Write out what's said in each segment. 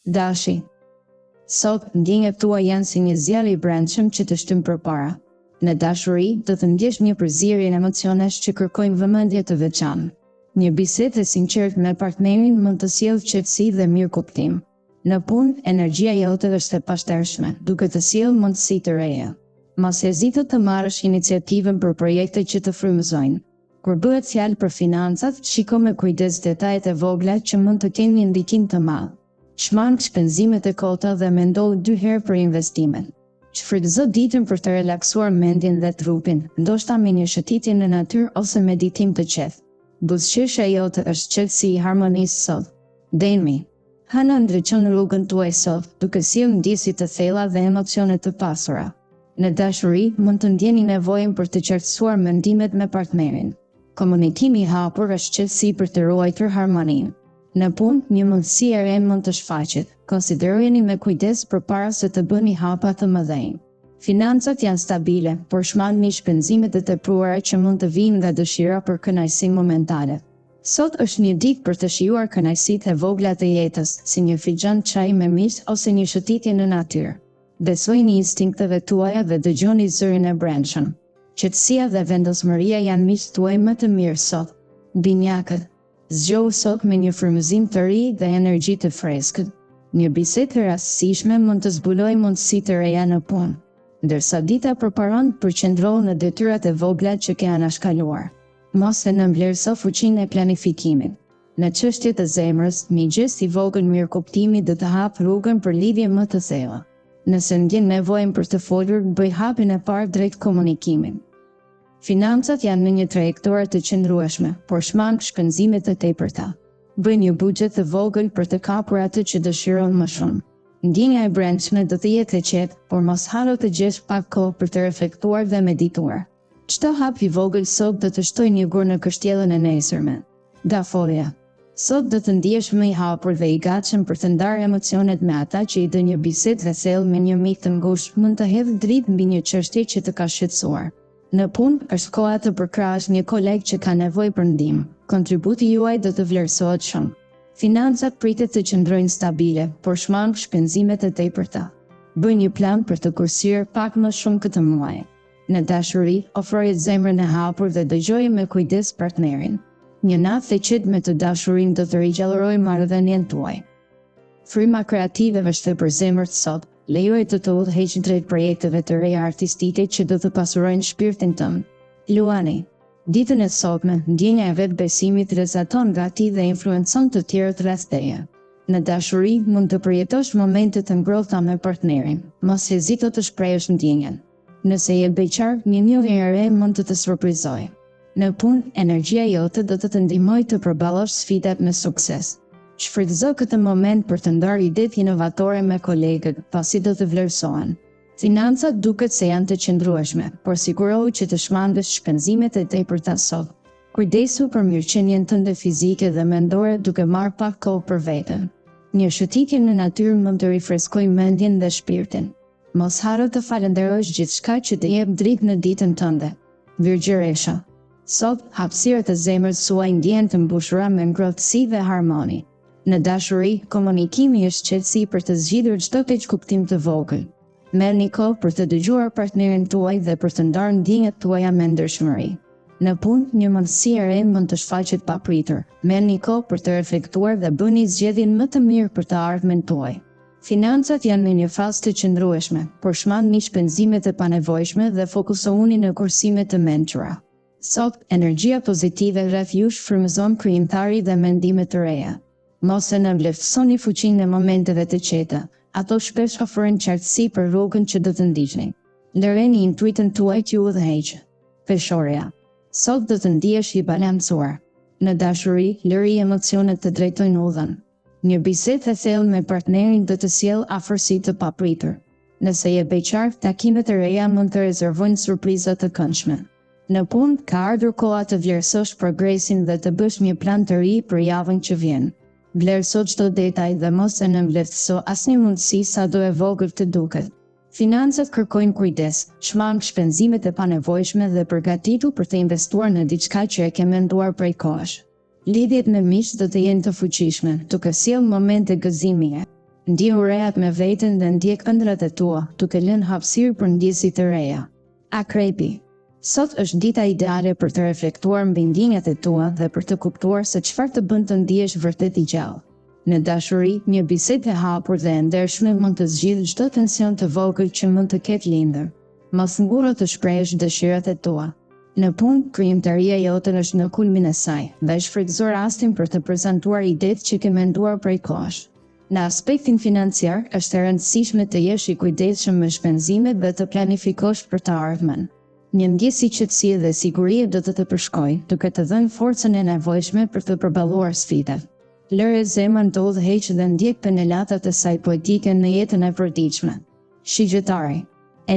Dashi. Sot, ndjenjat tua janë si një zjarr i brendshëm që të shtyn përpara. Në dashuri, do të ndjesh një përzierje emocionesh që kërkojnë vëmendje të veçantë. Një bisedë e sinqertë me partnerin mund të sjellë qetësi dhe mirëkuptim. Në punë, energjia jote është e pashtershme, duke të sjellë mundësi të reja. Mos hezito të marrësh iniciativën për projekte që të frymëzojnë. Kur bëhet fjalë për financat, shiko me kujdes detajet e vogla që mund të kenë një ndikim të madh. Shmang shpenzimet e kota dhe mendoj 2 herë për investimin. Shfrytëzo ditën për të relaksuar mendjen dhe trupin, ndoshta me një shëtitje në natyrë ose meditim të qetë. Buzëqeshja jote është qetësi i harmonisë sot. Demi. Hëna ndriçon rrugën tuaj sot, duke sjellë ndjesë të thella dhe emocione të pasura. Në dashuri, mund të ndjeni nevojën për të qartësuar mendimet me partnerin. Komunikimi i hapur është qetësi për të ruajtur harmoninë. Në punë, një mundësi e re mund të shfaqet. Konsiderojeni me kujdes përpara se të bëni hapa të mëdhenj. Financat janë stabile, por shmangni shpenzimet e tepruara që mund të vijnë nga dëshira për kënaqësi momentale. Sot është një ditë për të shijuar kënaqësitë e vogla të jetës, si një fixhan çaji me mish ose një shëtitje në natyrë. Besojini instinkteve tuaja dhe dëgjoni zërin e brendshëm. Qetësia dhe vendosmëria janë miqtë tuaj më të mirë sot. Binjakët. Zgjohu sot me një frymëzim të ri dhe energji të freskët. Një bisedë e rastësishme mund të zbulojë mundësi të reja në punë, ndërsa dita përparon përqendrohu në detyrat e vogla që ke anashkaluar. Mos e nënvlerëso fuqinë e planifikimit. Në çështje të zemrës, një gest i vogël mirëkuptimi do të hap rrugën për lidhje më të thella. Nëse ndjen nevojën për të folur, bëj hapin e parë drejt komunikimit. Financat janë në një trajektorë të qëndrueshme, por shmang shpenzimet e tepërta. Bëj një buxhet të vogël për të kapur atë që dëshiron më shumë. Ndjenja e brendshme do të jetë e qetë, por mos haro të gjesh pak kohë për të reflektuar dhe medituar. Çdo hap i vogël sot do të shtojë një gur në kështjellën e nesërme. Daforia. Sot do të ndihesh më i hapur dhe i gatshëm për të ndarë emocionet me ata që i dë një bisedë e thellë me një mik të ngushtë mund të hedhë dritë mbi një çështje që të ka shqetësuar. Në punë, është koha të përkrahësh një koleg që ka nevojë për ndihmë. Kontributi juaj do të vlerësohet shumë. Financat pritet të qëndrojnë stabile, por shmang shpenzimet e tepërta. Bëj një plan për të kursyer pak më shumë këtë muaj. Në dashuri, ofroje zemrën e hapur dhe dëgjoje me kujdes partnerin. Një natë e qetë me të dashurinë do të rigjallërojë marrëdhënien tuaj. Fryma kreative është për zemrat sot. Lejoje të udhëheq drejt projekteve të reja artistike që do të pasurojnë shpirtin tënd. Luani. Ditën e sotme, ndjenja e vetbesimit rrezaton gati dhe influencon të tjerët rreth teje. Në dashuri, mund të përjetosh momente të ngrohta me partnerin. Mos hezito të shprehësh ndjenjen. Nëse je beqar, një njohje e re mund të të surprizojë. Në punë, energjia jote do të të ndihmojë të përballosh sfidat me sukses. Shfrytëzo këtë moment për të ndarë idetë inovatore me kolegët, pasi do të vlerësohen. Financat duket se janë të qëndrueshme, por sigurohu që të shmangësh shpenzimet e tepërta sot. Kujdesu për mirëqenien tënde fizike dhe mendore duke marrë pak kohë për veten. Një shëtitje në natyrë mund të rifreskojë mendjen dhe shpirtin. Mos haro të falenderosh gjithçka që të jep dritë në ditën tënde. Virgjëresha. Sot, hapësirat e zemrës suaj ndjehen të mbushura me ngrohtësi dhe harmoni. Në dashuri, komunikimi është qetësi për të zgjidhur çdo keqkuptim të vogël. Merrni kohë për të dëgjuar partnerin tuaj dhe për të ndarë ndjenjat tuaja me ndershmëri. Në punë, një mundësi e re mund të shfaqet papritur. Merrni kohë për të reflektuar dhe bëni zgjedhjen më të mirë për të ardhmen tuaj. Financat janë në një fazë të qëndrueshme, por shmangni shpenzimet e panevojshme dhe fokusohuni në kursime të mençura. Sot, energjia pozitive rreth jush frymëzon krijimtari dhe mendime të reja. Mos e nënvlerësoni fuqinë e momenteve të qeta, ato shpesh ofrojnë qartësi për rrugën që do të ndiqni. Lëreni intuitën tuaj t'ju udhëheqë. Peshorja. Sot do të ndihesh i balancuar. Në dashuri, lëri emocionet të drejtojnë udhën. Një bisedë e thellë me partnerin do të sjellë afërsi të papritur. Nëse je beqar, takimet e reja mund të rezervojnë surpriza të këndshme. Në punë, ka ardhur koha të vlerësosh progresin dhe të bësh një plan të ri për javën që vjen. Vlerëso çdo detaj dhe mos e nënvlerëso asnjë mundësi sado e vogël të duket. Financat kërkojnë kujdes, shmang shpenzimet e panevojshme dhe përgatitu për të investuar në diçka që e ke menduar prej kohësh. Lidhjet me miq do të jenë të fuqishme, duke sjellë momente gëzimie. Ndje urejat me veten dhe ndjek ëndrat e tua, duke lënë hapësirë për ndjesi të reja. Akrepi. Sot është dita ideale për të reflektuar mbi ndjenjat e tua dhe për të kuptuar se çfarë të bën të ndihesh vërtet i gjallë. Në dashuri, një bisedë e hapur dhe e ndershme mund të zgjidhë çdo tension të vogël që mund të ketë lindër. Mos nguro të shprehësh dëshirat e tua. Në punë, krijimtaria jote është në kulmin e saj dhe shfrytëzo rastin për të prezantuar idetë që ke menduar prej kohësh. Në aspektin financiar, është e rëndësishme të jesh i kujdesshëm me shpenzimet dhe të planifikosh për të ardhmen. Një ndjesë i qetësie dhe sigurie do të përshkojë, duke të dhënë forcën e nevojshme për të përballuar sfidat. Lëre zemrën të udhëheqë dhe ndjek penelatat e saj poetike në jetën e përditshme. Shigjetari.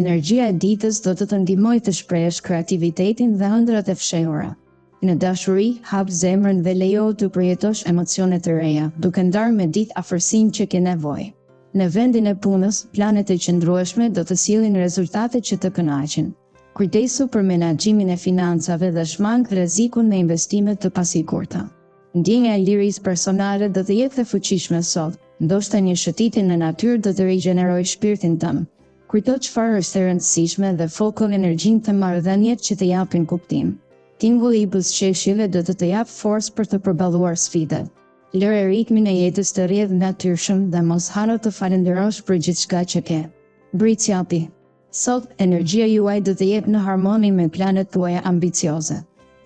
Energjia e ditës do të të ndihmojë të shprehësh kreativitetin dhe ëndrat e fshehura. Në dashuri, hap zemrën dhe lejo të përjetosh emocione të reja, duke ndarë me ditë afërsinë që ke nevojë. Në vendin e punës, planet e qëndrueshme do të sjellin rezultate që të kënaqin. Kujdesu për menaxhimin e financave dhe shmang rrezikun me investimet të pasigurta. Ndjenja e lirisë personale do të jetë e fuqishme sot, ndoshta një shëtitje në natyrë do të rigjenerojë shpirtin tënd. Kujto çfarë është e rëndësishme dhe fokon energjinë të marrëdhëniet që të japin kuptim. Tingulli i buzëqeshjeve do të japë forcë për të përballuar sfidat. Lëre ritmin e jetës të rrjedhë natyrshëm dhe mos haro të falenderosh për gjithçka që ke. Britsjapi. Sot, energjia juaj do të jetë në harmoni me planet tuaja ambicioze.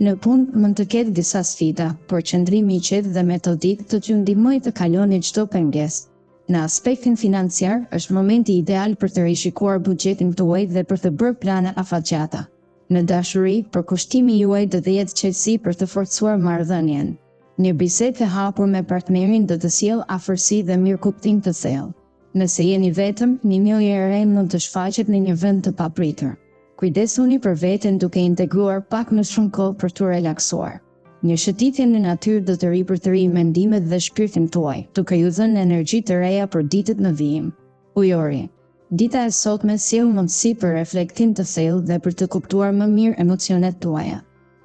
Në punë mund të ketë disa sfida, por qëndrimi i qetë dhe metodik do t'ju ndihmojë të kaloni çdo pengesë. Në aspektin financiar, është momenti ideal për të rishikuar buxhetin tuaj dhe për të bërë plane afatgjata. Në dashuri, përkushtimi juaj do të jetë qetësi për të forcuar marrëdhënien. Një bisedë e hapur me partnerin do të sjellë afërsi dhe mirëkuptim të thellë. Nëse jeni vetëm, një njëri e re mund të shfaqet në një vend të papritur. Kujdesuni për veten duke integruar pak më shumë kohë për të relaksuar. Një shëtitje në natyrë do të ripërtërijë mendimet dhe shpirtin tuaj, duke ju dhënë energji të reja për ditët në vijim. Ujori. Dita e sotme sjell mundësi për reflektim të thellë dhe për të kuptuar më mirë emocionet tuaja.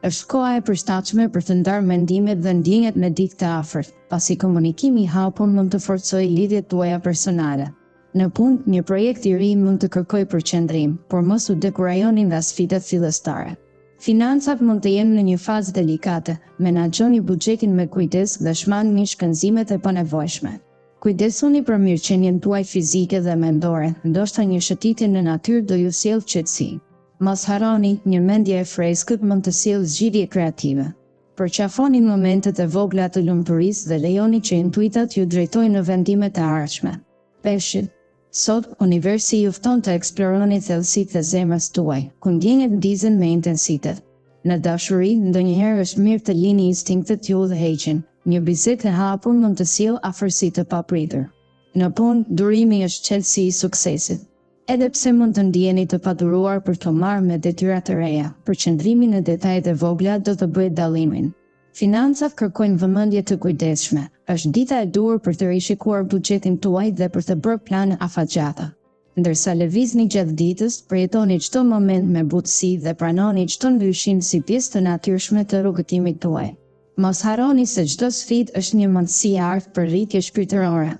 Është koha e përshtatshme për të ndarë mendimet dhe ndjenjat me dikë të afërt, pasi komunikimi i hapur mund të forcojë lidhjet tuaja personale. Në punë, një projekt i ri mund të kërkojë përqendrim, por mos u dekurajoni nga sfidat fillestare. Financat mund të jenë në një fazë delikate, menaxhoni buxhetin me kujdes dhe shmangni shpenzimet e panevojshme. Kujdesuni për mirëqenien tuaj fizike dhe mendore, ndoshta një shëtitje në natyrë do ju sjellë qetësi. Mos harroni, një mendje e freskët mund të sjellë zgjidhje kreative. Përqafoni momentet e vogla të lumturisë dhe lejoni që intuitat ju drejtojnë në vendimet e ardhshme. Peshqit. Sot, universi ju fton të eksploroni thellësitë e zemrës tuaj, ku ndjenjat ndizen me intensitet. Në dashuri, ndonjëherë është mirë të lini instinktet ju udhëheqin. Një bisedë e hapur mund të sjellë afërsi të papritur. Në punë, durimi është çelësi i suksesit. Edhe pse mund të ndjeni të paduruar për të marrë me detyra të reja, përqendrimi në detajet e vogla do të bëjë dallimin. Financat kërkojnë vëmendje të kujdesshme. Është dita e duhur për të rishikuar buxhetin tuaj dhe për të bërë plane afatgjata. Ndërsa lëvizni gjatë ditës, përjetoni çdo moment me butësi dhe pranoni çdo ndryshim si pjesë të natyrshme të rrugëtimit tuaj. Mos harroni se çdo sfidë është një mundësi e artë për rritje shpirtërore.